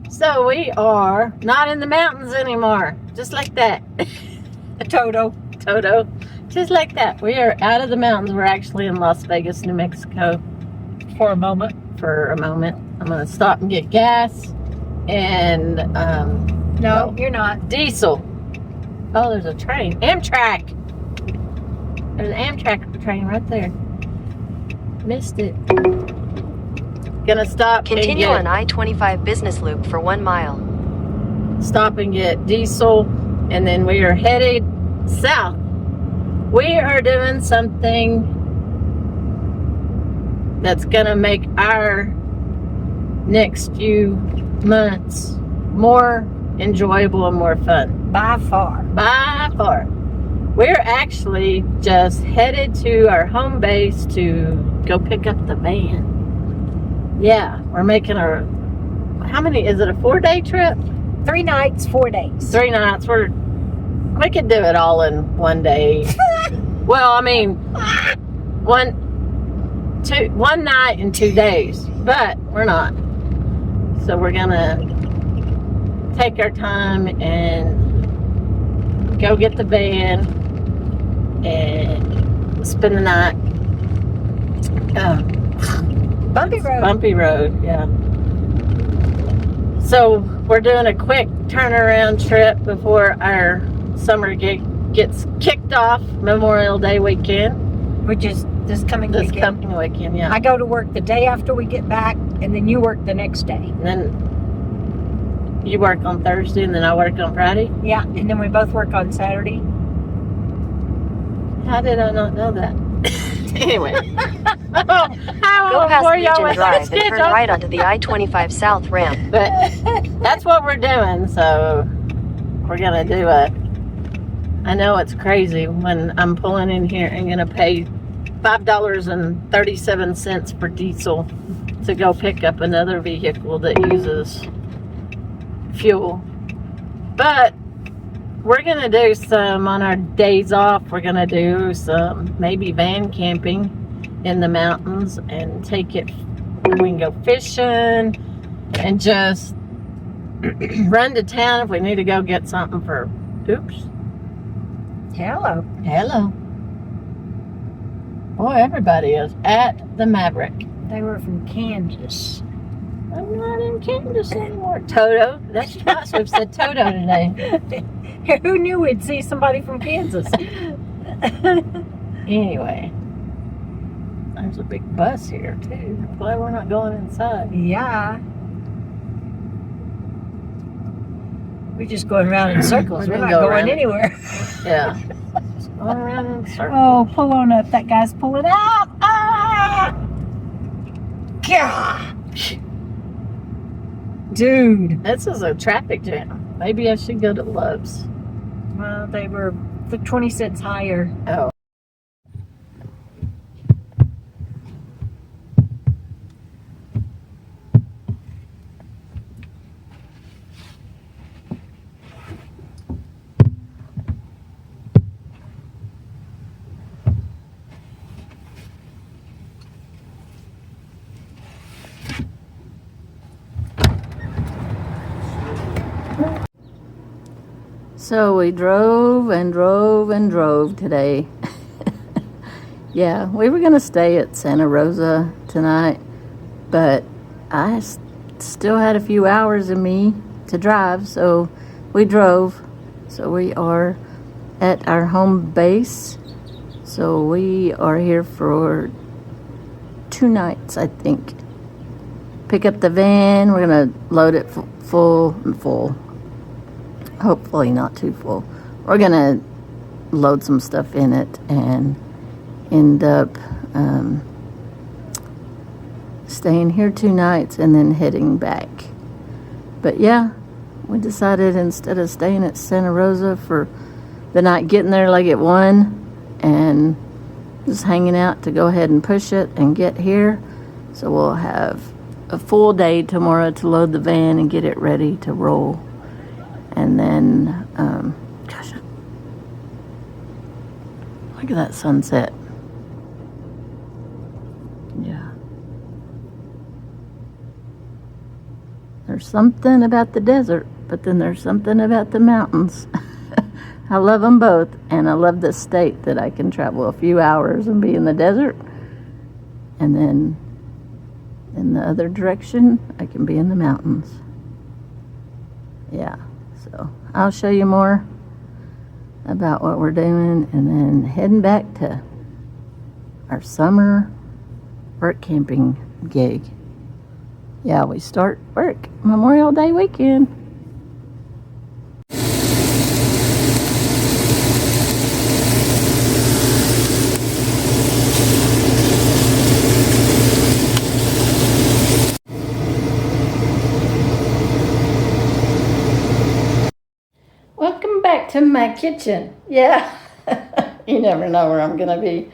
So we are not in the mountains anymore. Just like that. Toto. Just like that. We are out of the mountains. We're actually in Las Vegas, New Mexico. For a moment. I'm going to stop and get gas and No, you're not. diesel. Oh, there's a train. Amtrak. There's an Amtrak train right there. Missed it. Gonna stop. Continue on I-25 business loop for 1 mile. Stop and get diesel, and then we are headed south. We are doing something that's gonna make our next few months more enjoyable and more fun. By far. We're actually just headed to our home base to go pick up the van. Yeah, we're making how many, is it a 4-day trip? 3 nights, 4 days. 3 nights. We could do it all in 1 day. Well, I mean, one night and 2 days, but we're not. So we're gonna take our time and go get the van and spend the night. Bumpy road, yeah. So we're doing a quick turnaround trip before our summer gets kicked off, Memorial Day weekend. Which is this coming weekend. Yeah. I go to work the day after we get back, and then you work the next day. And then you work on Thursday, and then I work on Friday? Yeah, and then we both work on Saturday. How did I not know that? Anyway. Go past Legion Drive and turn right onto the I-25 South ramp. But that's what we're doing, so we're going to do I know it's crazy when I'm pulling in here and going to pay $5.37 for diesel to go pick up another vehicle that uses fuel. But we're going to do some on our days off. We're going to do some maybe van camping in the mountains and take it. We can go fishing and just run to town if we need to go get something for. Oops. Hello. Boy, everybody is at the Maverick. They were from Kansas. I'm not in Kansas anymore. Toto. That's twice we've said Toto today. Who knew we'd see somebody from Kansas? Anyway, there's a big bus here too. I'm glad we're not going inside. Yeah. We're just going around in circles. We're not going anywhere. Yeah. Just going around in circles. Oh, pull on up. That guy's pulling out. Ah! God. Dude. This is a traffic jam. Maybe I should go to Love's. Well, they were 20 cents higher. Oh. So we drove today. Yeah, we were going to stay at Santa Rosa tonight, but I still had a few hours in me to drive, so we drove. So we are at our home base. So we are here for 2 nights, I think. Pick up the van. We're going to load it full. Hopefully not too full. We're gonna load some stuff in it and end up staying here 2 nights and then heading back. But yeah, we decided instead of staying at Santa Rosa for the night, getting there like at 1 and just hanging out, to go ahead and push it and get here. So we'll have a full day tomorrow to load the van and get it ready to roll. And then, gosh, look at that sunset. Yeah. There's something about the desert, but then there's something about the mountains. I love them both, and I love this state that I can travel a few hours and be in the desert, and then in the other direction, I can be in the mountains. Yeah, so I'll show you more about what we're doing, and then heading back to our summer work camping gig. Yeah, we start work Memorial Day weekend. Welcome back to my kitchen. Yeah, you never know where I'm gonna be.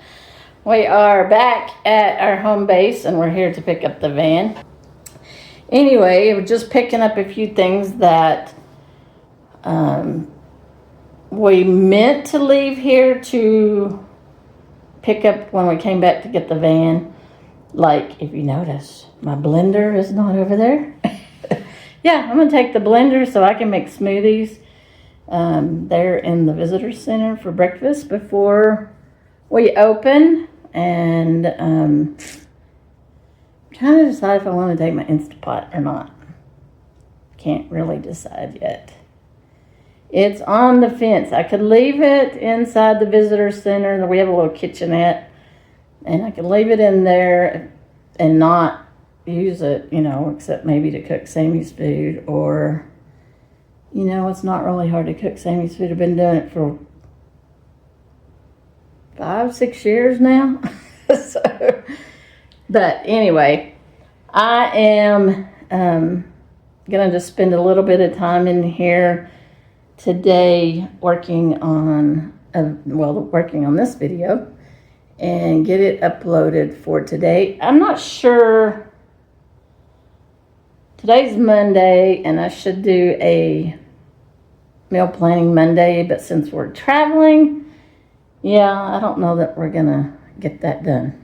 We are back at our home base, and we're here to pick up the van. Anyway, we're just picking up a few things that we meant to leave here to pick up when we came back to get the van. Like, if you notice, my blender is not over there. Yeah, I'm gonna take the blender so I can make smoothies. They're in the visitor center for breakfast before we open, and trying to decide if I want to take my Instapot or not. Can't really decide yet. It's on the fence. I could leave it inside the visitor center. We have a little kitchenette, and I could leave it in there and not use it, you know, except maybe to cook Sammy's food, or, you know, it's not really hard to cook Sammy's food. I've been doing it for 5-6 years now. So, but anyway, I am gonna just spend a little bit of time in here today working on working on this video and get it uploaded for today. I'm not sure. Today's Monday, and I should do a meal planning Monday, but since we're traveling, yeah, I don't know that we're gonna get that done,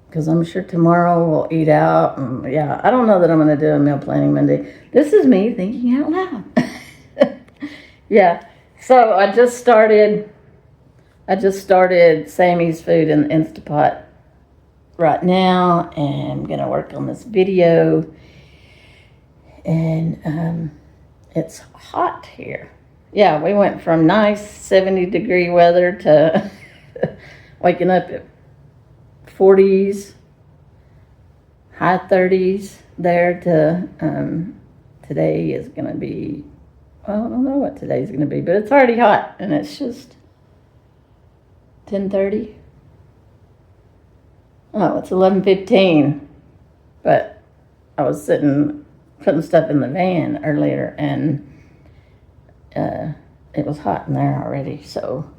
because I'm sure tomorrow we'll eat out, and yeah, I don't know that I'm gonna do a meal planning Monday. This is me thinking out loud. Yeah, so I just started Sammy's food in the Instapot right now, and I'm gonna work on this video. And it's hot here. Yeah, we went from nice 70-degree weather to waking up at 40s, high 30s there, to today is going to be, well, I don't know what today's going to be, but it's already hot, and it's just 10:30. Oh, it's 11:15, but I was putting stuff in the van earlier, and it was hot in there already. So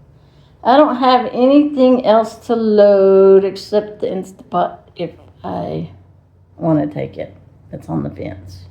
I don't have anything else to load except the Instapot if I want to take it. It's on the fence.